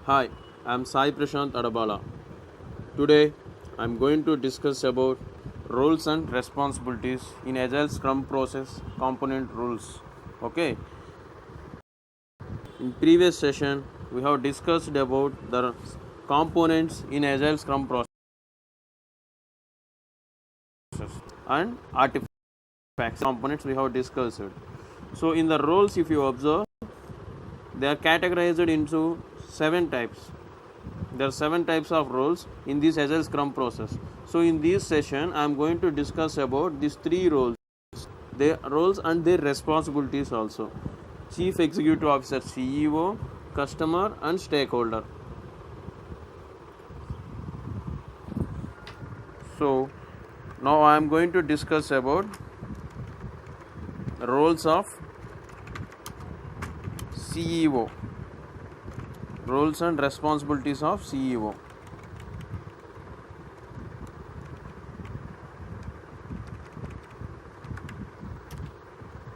Hi, I'm Sai Prashant Adabala. Today, I'm going to discuss about roles and responsibilities in Agile Scrum process component rules. Okay, in previous session, we have discussed about the components in Agile Scrum process and artifacts components we have discussed. So, in the roles, if you observe, they are categorized into 7 types. There are 7 types of roles in this Agile Scrum process. So in this session, I am going to discuss about these 3 roles, their roles and their responsibilities also. Chief Executive Officer, CEO, customer and stakeholder. So now I am going to discuss about roles of CEO, roles and responsibilities of CEO.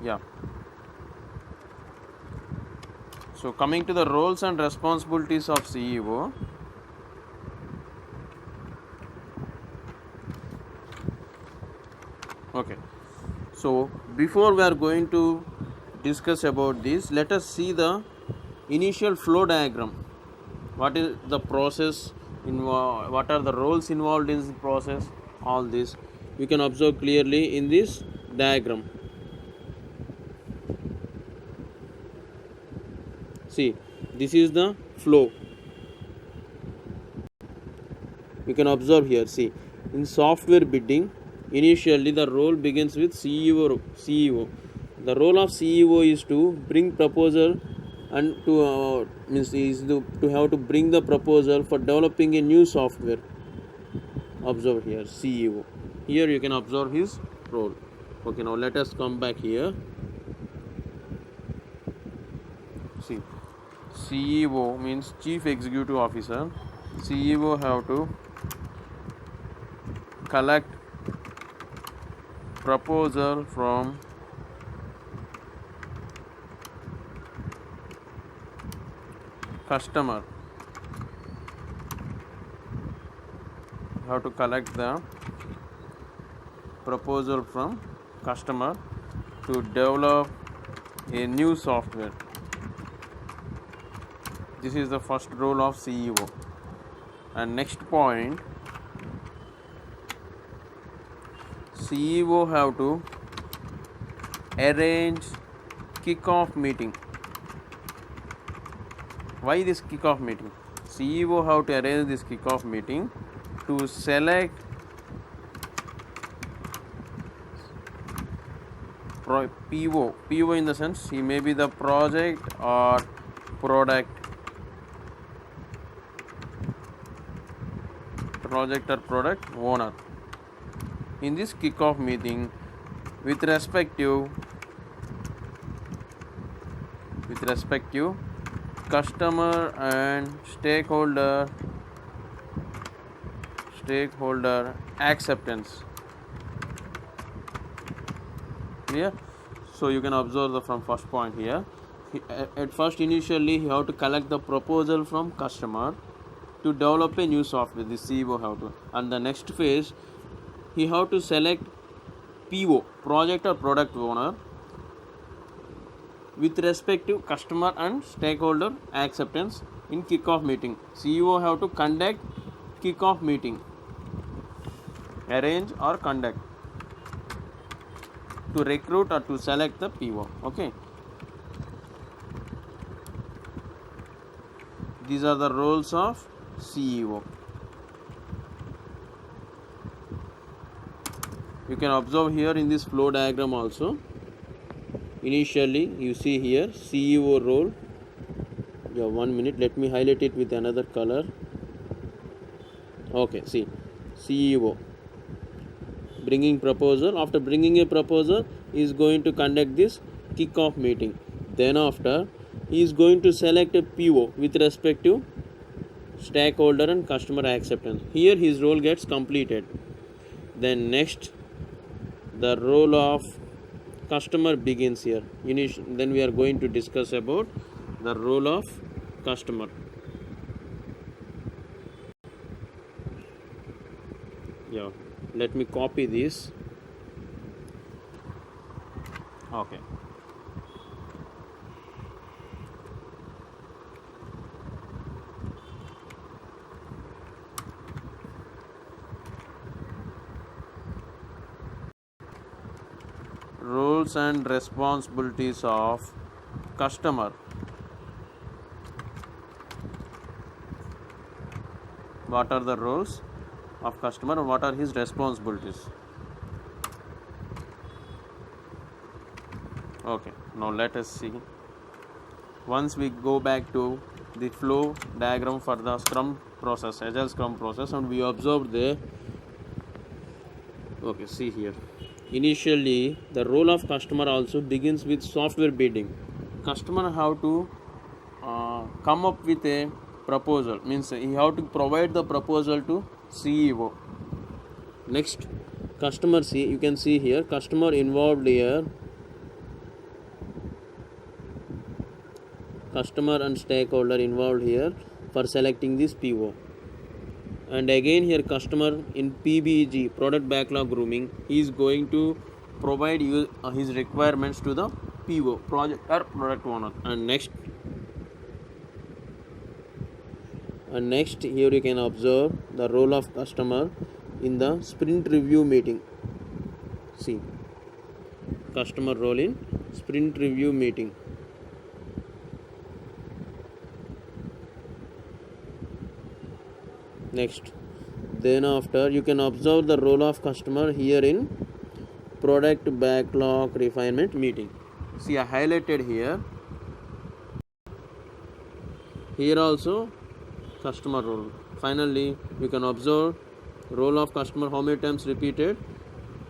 Yeah. So coming to the roles and responsibilities of CEO, okay. So before we are going to discuss about this, let us see the initial flow diagram. What is the process? What are the roles involved in this process? All this you can observe clearly in this diagram. See, this is the flow. You can observe here. See, in software bidding, initially the role begins with CEO. The role of CEO is to bring proposal and to have to bring the proposal for developing a new software. Observe here, CEO. Here you can observe his role. Okay, now let us come back here. See, CEO means Chief Executive Officer. CEO have to collect proposal from customer. Have to collect the proposal from customer to develop a new software. This is the first role of CEO. And next point, CEO have to arrange kickoff meeting. Why this kickoff meeting? CEO have to arrange this kickoff meeting to select PO. PO in the sense he may be the project or product owner. In this kickoff meeting, with respective customer and stakeholder acceptance. Clear? So you can observe from first point here. At first, initially, he have to collect the proposal from customer to develop a new software. The CEO have to, and the next phase, he have to select PO, project or product owner, with respective customer and stakeholder acceptance in kickoff meeting. CEO have to conduct kickoff meeting, arrange or conduct to recruit or to select the PO. Okay. These are the roles of CEO. You can observe here in this flow diagram also. Initially, you see here CEO role. Yeah, 1 minute. Let me highlight it with another color. Okay, see, CEO bringing proposal. After bringing a proposal, he is going to conduct this kickoff meeting. Then after, he is going to select a PO with respect to stakeholder and customer acceptance. Here his role gets completed. Then next, the role of customer begins here. Then we are going to discuss about the role of customer. Yeah, let me copy this. Okay. Roles and responsibilities of customer. What are the roles of customer and what are his responsibilities? Okay, now let us see. Once we go back to the flow diagram for the Scrum process, Agile Scrum process, and we observe the, okay, see here. Initially, the role of customer also begins with software bidding. Customer have to come up with a proposal, means he have to provide the proposal to CEO. Next, customer, see, you can see here customer involved here, customer and stakeholder involved here for selecting this PO. And again here customer in PBG, product backlog grooming, he is going to provide you his requirements to the PO, project or product owner. And next here you can observe the role of customer in the sprint review meeting. See, customer role in sprint review meeting. Next, then after you can observe the role of customer here in product backlog refinement meeting. See, I highlighted here. Here also customer role. Finally, you can observe role of customer how many times repeated.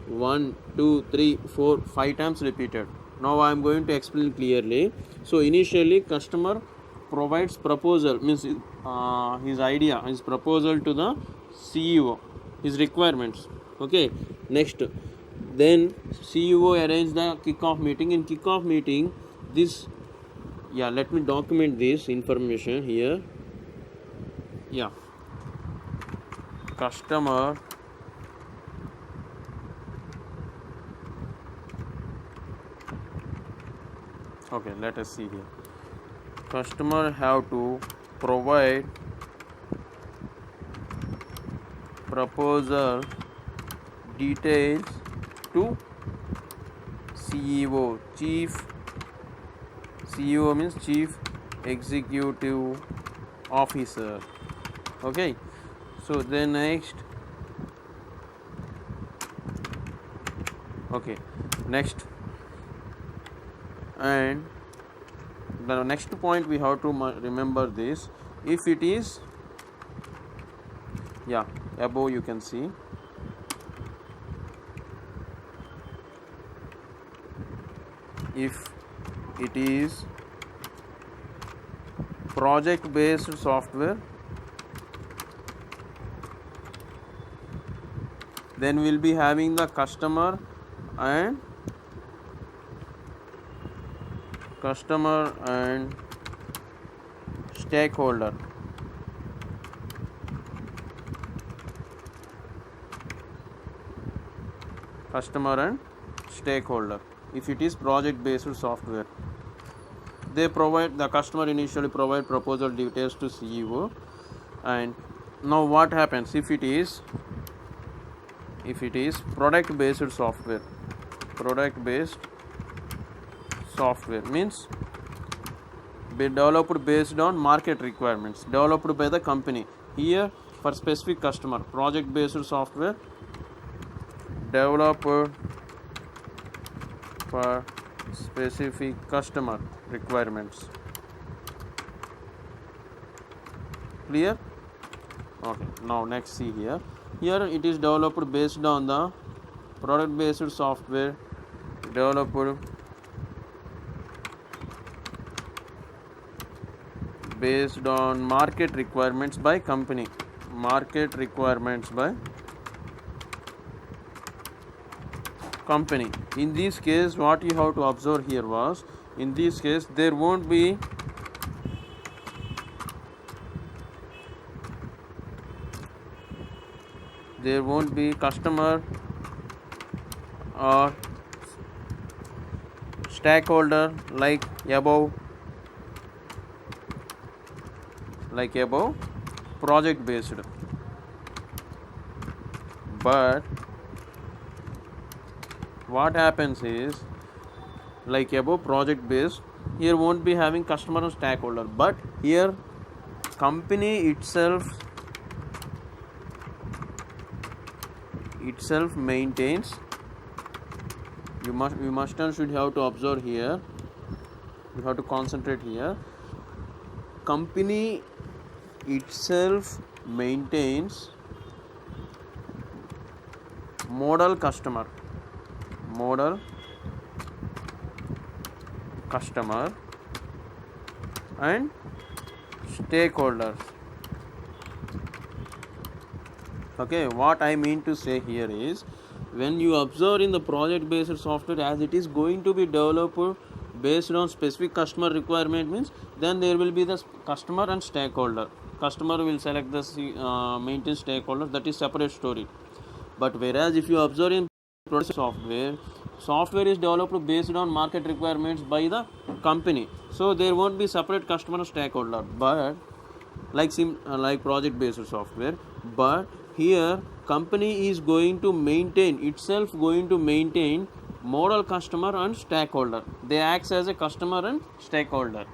1, 2, 3, 4, 5 times repeated. Now I am going to explain clearly. So initially customer provides proposal, means his idea, his proposal to the CEO, his requirements. Okay. Next, then CEO arrange the kickoff meeting. In kickoff meeting, this, yeah, let me document this information here. Yeah, customer okay, let us see here. Customer have to provide proposal details to CEO. CEO means Chief Executive Officer. Okay, so then next, okay, next, and the next point we have to remember this. If it is, yeah, above you can see, if it is project based software, then we'll be having the customer and stakeholder. Customer and stakeholder. If it is project based software, they provide, the customer initially provide proposal details to CEO. And now what happens if it is product based software? Product based software means be developed based on market requirements, developed by the company. Here for specific customer, project based software developed for specific customer requirements. Clear? Okay, now next see here. Here it is developed based on the product based software developed based on market requirements by company. Market requirements by company. In this case, what you have to observe here was, in this case there won't be there won't be customer or stakeholder like above project based. But what happens is, like above project based, here won't be having customer and stakeholder, but here company itself maintains. You must and should have to observe here, you have to concentrate here. Company itself maintains model customer and stakeholders. Okay, what I mean to say here is, when you observe in the project based software, as it is going to be developed based on specific customer requirement, means then there will be the customer and stakeholder. Customer will select the maintain stakeholder, that is separate story. But whereas if you observe in product software is developed based on market requirements by the company, so there won't be separate customer and stakeholder, but like project based software. But here company is going to maintain model customer and stakeholder. They acts as a customer and stakeholder.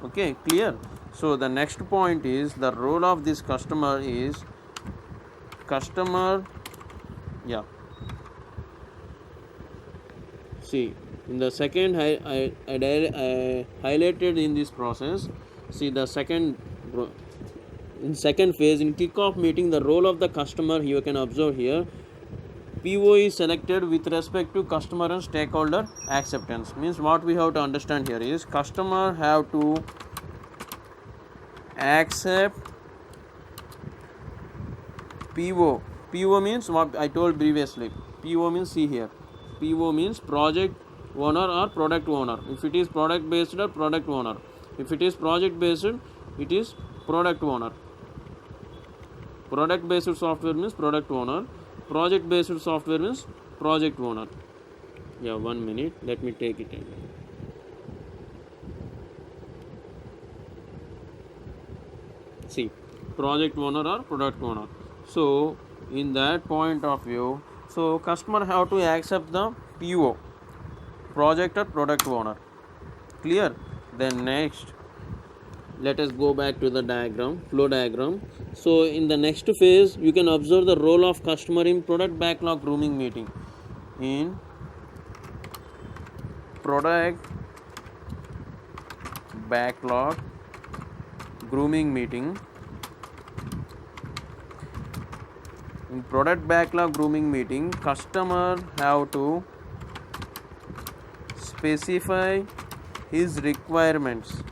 Okay, clear? So the next point is, the role of this customer is see, in the second I highlighted in this process. See, the second phase, in kickoff meeting, the role of the customer, you can observe here, PO is selected with respect to customer and stakeholder acceptance. Means what we have to understand here is, customer have to accept PO. PO means what I told previously. PO means, see here, PO means project owner or product owner. If it is product based or product owner. If it is project based, it is product owner. Product based software means product owner. Project based software means project owner. Yeah, 1 minute, let me take it again. See, project owner or product owner. So in that point of view, so customer have to accept the PO, project or product owner. Clear? Then next, let us go back to the flow diagram. So in the next phase, you can observe the role of customer in product backlog grooming meeting. In product backlog grooming meeting, customer have to specify his requirements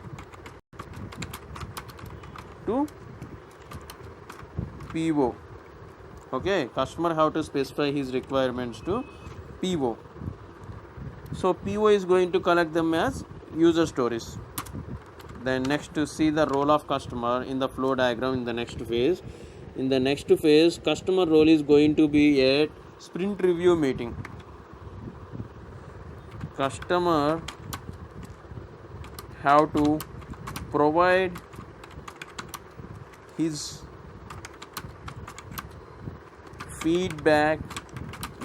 to PO. Okay, customer have to specify his requirements to PO. So PO is going to collect them as user stories. Then next, to see the role of customer in the flow diagram in the next phase. In the next phase, customer role is going to be at sprint review meeting. Customer have to provide his feedback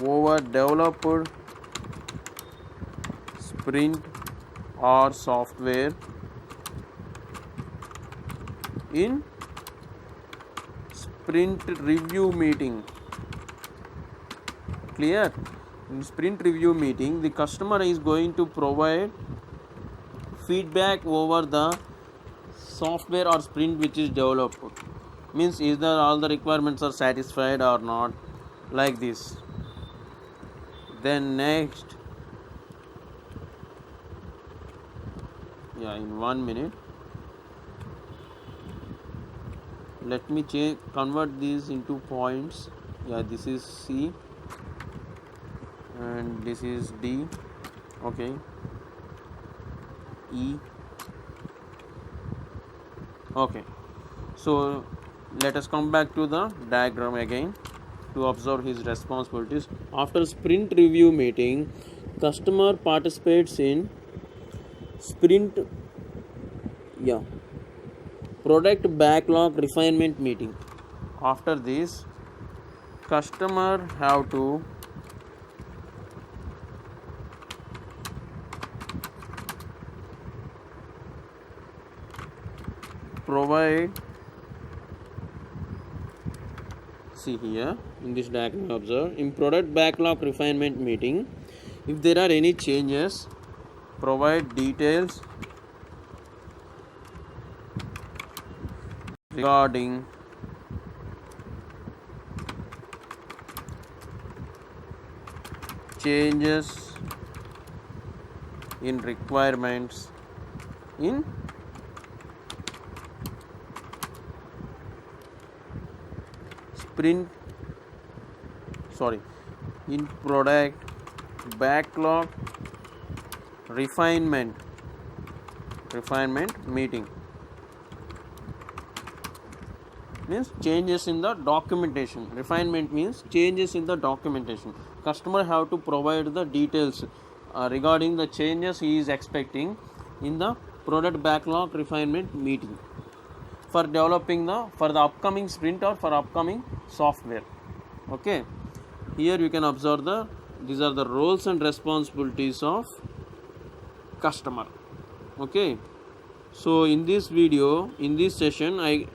over developed sprint or software in sprint review meeting. Clear? In sprint review meeting, the customer is going to provide feedback over the software or sprint which is developed. Means either all the requirements are satisfied or not, like this. Then next, in 1 minute, let me convert these into points. This is C and this is D. Okay, E. Okay, so let us come back to the diagram again. to observe his responsibilities. After sprint review meeting, customer participates in sprint product backlog refinement meeting. After this, customer have to provide, see here in this diagram, observe, in product backlog refinement meeting, if there are any changes, provide details regarding changes in requirements in in product backlog refinement meeting, means changes in the documentation. Refinement means changes in the documentation. Customer have to provide the details regarding the changes he is expecting in the product backlog refinement meeting for developing for the upcoming sprint or for upcoming software. Okay, here you can observe these are the roles and responsibilities of customer. Okay, so in this video, in this session, I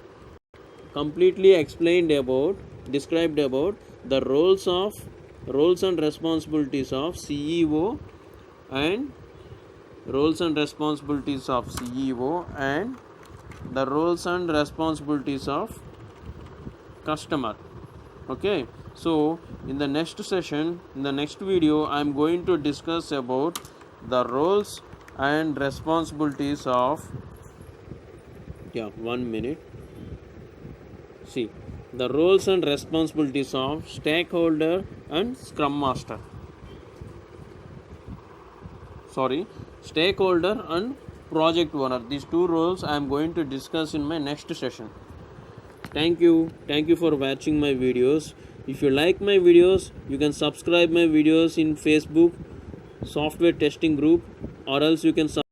completely described about the roles and responsibilities of CEO and the roles and responsibilities of customer. Okay, so in the next session, in the next video, I am going to discuss about the roles and responsibilities of the roles and responsibilities of stakeholder and scrum master. Stakeholder and project owner. These two roles I am going to discuss in my next session. Thank you for watching my videos. If you like my videos, you can subscribe my videos in Facebook software testing group, or else you can